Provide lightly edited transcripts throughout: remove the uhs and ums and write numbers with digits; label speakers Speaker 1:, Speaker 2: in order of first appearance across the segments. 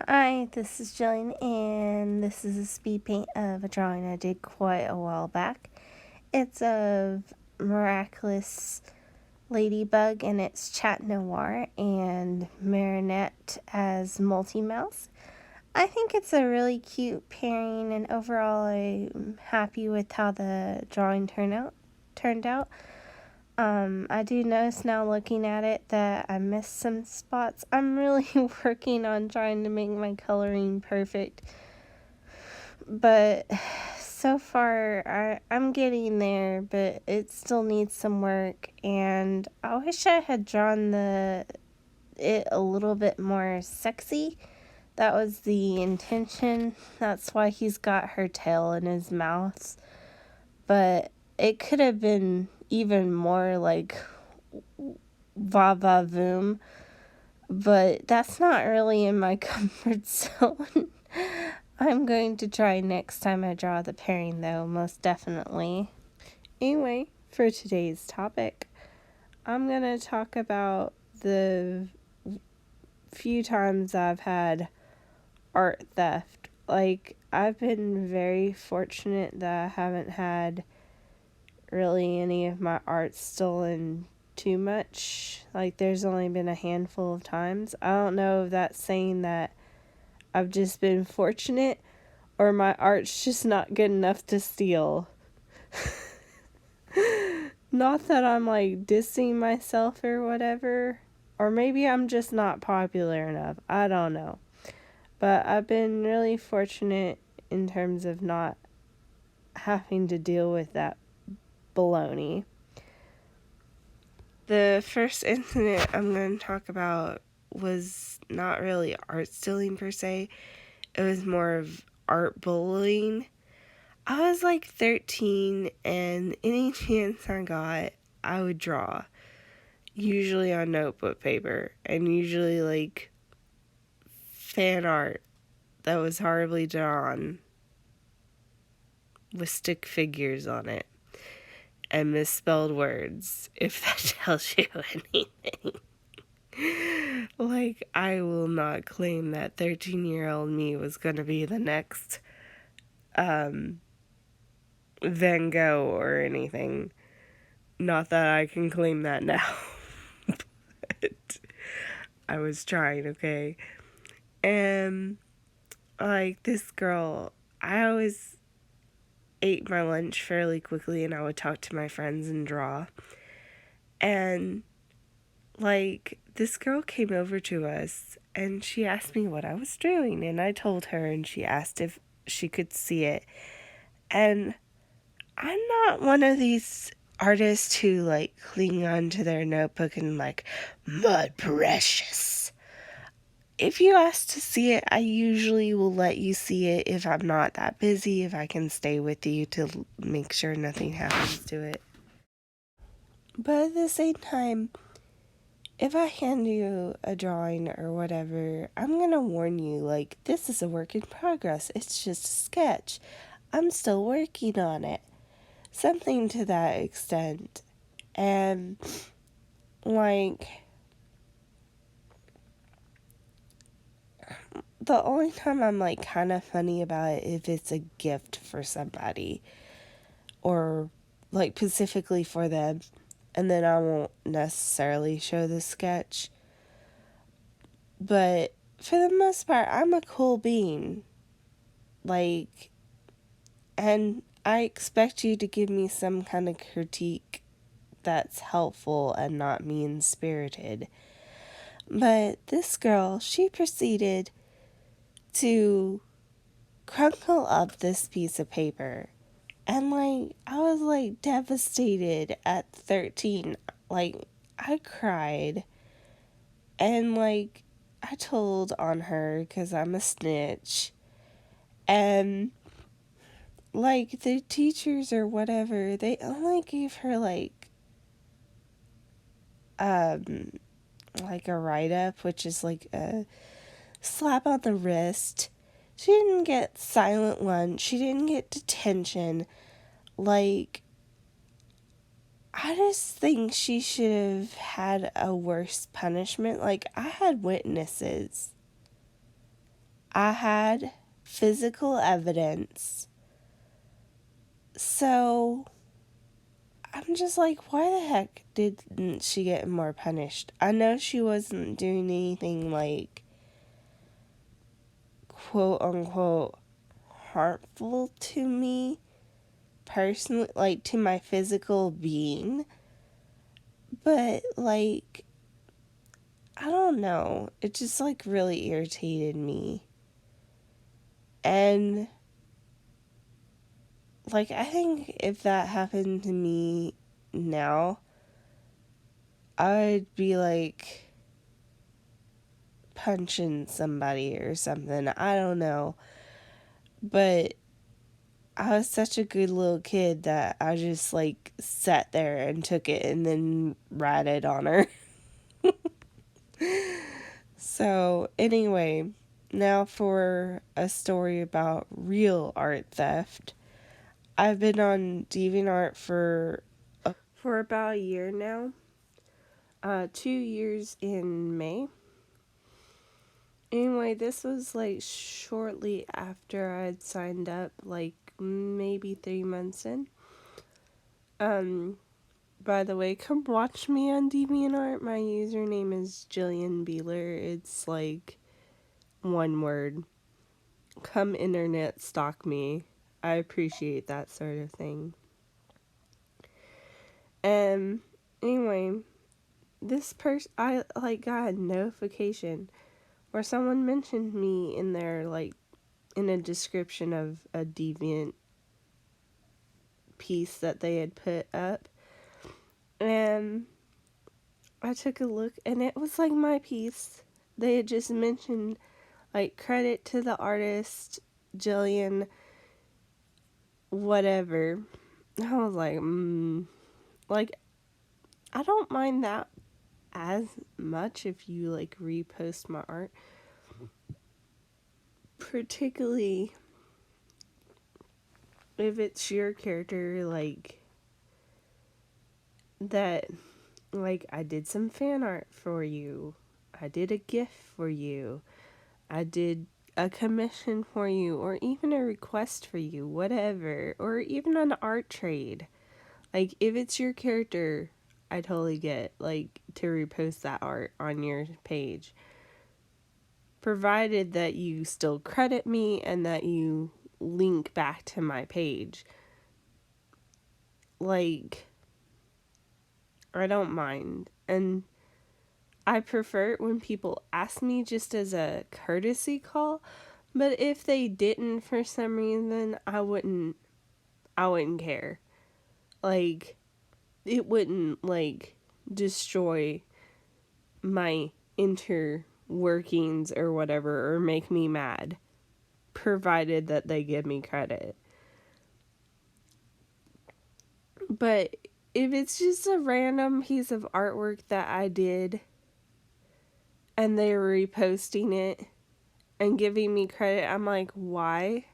Speaker 1: Hi, this is Jillian, and this is a speed paint of a drawing I did quite a while back. It's of Miraculous Ladybug, and it's Chat Noir and Marinette as Multi-Mouse. I think it's a really cute pairing, and overall I'm happy with how the drawing turned out. I do notice now looking at it that I missed some spots. I'm really working on trying to make my coloring perfect, but so far I'm getting there, but it still needs some work, and I wish I had drawn it a little bit more sexy. That was the intention. That's why he's got her tail in his mouth, but it could have been even more like va va voom, but that's not really in my comfort zone. I'm going to try next time I draw the pairing, though, most definitely. Anyway, for today's topic, I'm going to talk about the few times I've had art theft. Like, I've been very fortunate that I haven't had really any of my art stolen too much. Like, there's only been a handful of times. I don't know if that's saying that I've just been fortunate or my art's just not good enough to steal. Not that I'm like dissing myself or whatever, or maybe I'm just not popular enough. I don't know. But I've been really fortunate in terms of not having to deal with that baloney. The first incident I'm going to talk about was not really art stealing per se. It was more of art bullying. I was like 13, and any chance I got, I would draw. Usually on notebook paper, and usually like fan art that was horribly drawn with stick figures on it and misspelled words, if that tells you anything. Like, I will not claim that 13-year-old me was going to be the next Van Gogh or anything. Not that I can claim that now. But I was trying, okay? And, like, this girl, I always ate my lunch fairly quickly, and I would talk to my friends and draw. And, like, this girl came over to us, and she asked me what I was doing, and I told her, and she asked if she could see it. And I'm not one of these artists who, like, cling on to their notebook and, like, my precious. If you ask to see it, I usually will let you see it if I'm not that busy, if I can stay with you to make sure nothing happens to it. But at the same time, if I hand you a drawing or whatever, I'm gonna warn you, like, this is a work in progress. It's just a sketch. I'm still working on it. Something to that extent. And, like, the only time I'm, like, kind of funny about it if it's a gift for somebody. Or, like, specifically for them. And then I won't necessarily show the sketch. But for the most part, I'm a cool being. Like, and I expect you to give me some kind of critique that's helpful and not mean-spirited. But this girl, she proceeded to crumple up this piece of paper. And, like, I was, like, devastated at 13. Like, I cried. And, like, I told on her because I'm a snitch. And, like, the teachers or whatever, they only gave her, like a write-up, which is, like, a slap on the wrist. She didn't get silent lunch. She didn't get detention. Like, I just think she should have had a worse punishment. Like, I had witnesses. I had physical evidence. So I'm just like, why the heck didn't she get more punished? I know she wasn't doing anything like quote unquote harmful to me personally, like to my physical being, but like, I don't know, it just like really irritated me. And like, I think if that happened to me now, I'd be like punching somebody or something. I don't know. But I was such a good little kid that I just like sat there and took it and then ratted on her. So, anyway, now for a story about real art theft. I've been on DeviantArt for about a year now. 2 years in May. Anyway, this was like shortly after I had signed up, like maybe 3 months in. By the way, come watch me on DeviantArt. My username is Jillian Beeler. It's like one word. Come internet stalk me. I appreciate that sort of thing. Anyway, this person, I like got a notification where someone mentioned me in their like in a description of a deviant piece that they had put up, and I took a look and it was like my piece. They had just mentioned like credit to the artist Jillian whatever. I was like I don't mind that as much if you like repost my art, particularly if it's your character, like that, like I did some fan art for you, I did a GIF for you, I did a commission for you, or even a request for you, whatever, or even an art trade. Like if it's your character, I totally get like to repost that art on your page, provided that you still credit me and that you link back to my page. Like, I don't mind. And I prefer it when people ask me just as a courtesy call, but if they didn't for some reason, I wouldn't care. Like, it wouldn't like destroy my inner workings or whatever, or make me mad, provided that they give me credit. But if it's just a random piece of artwork that I did and they're reposting it and giving me credit, I'm like, why?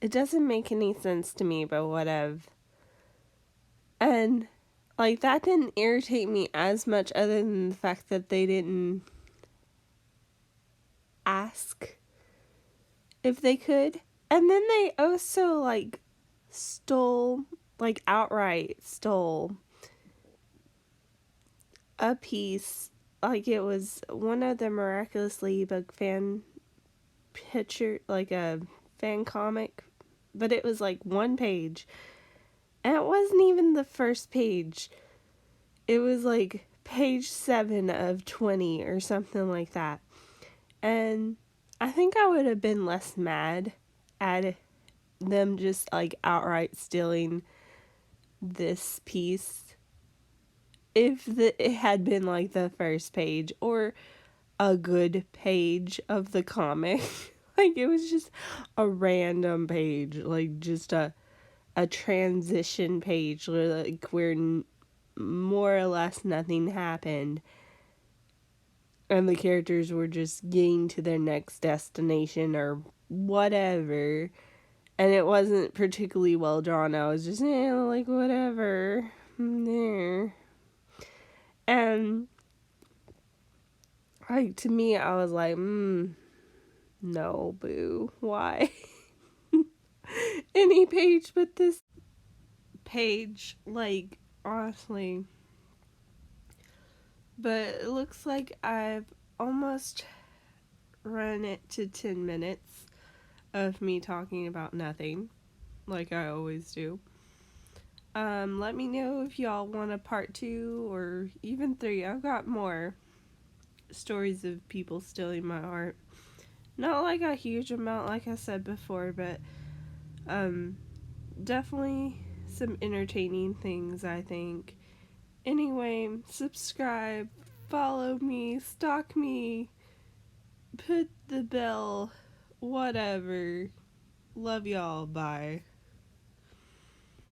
Speaker 1: It doesn't make any sense to me, but whatever. And like, that didn't irritate me as much, other than the fact that they didn't ask if they could. And then they also like outright stole a piece. Like, it was one of the Miraculous Ladybug fan picture, like a fan comic, but it was like one page, and it wasn't even the first page. It was like page 7 of 20 or something like that. And I think I would have been less mad at them just like outright stealing this piece if it had been like the first page or a good page of the comic. Like, it was just a random page, like just a transition page where more or less nothing happened, and the characters were just getting to their next destination or whatever, and it wasn't particularly well drawn. I was just like, whatever, there. And like, to me, I was like, No, boo. Why? Any page but this page, like, honestly. But it looks like I've almost run it to 10 minutes of me talking about nothing, like I always do. Let me know if y'all want a part 2 or even 3. I've got more stories of people stealing my art. Not like a huge amount, like I said before, but definitely some entertaining things, I think. Anyway, subscribe, follow me, stalk me, put the bell, whatever. Love y'all. Bye.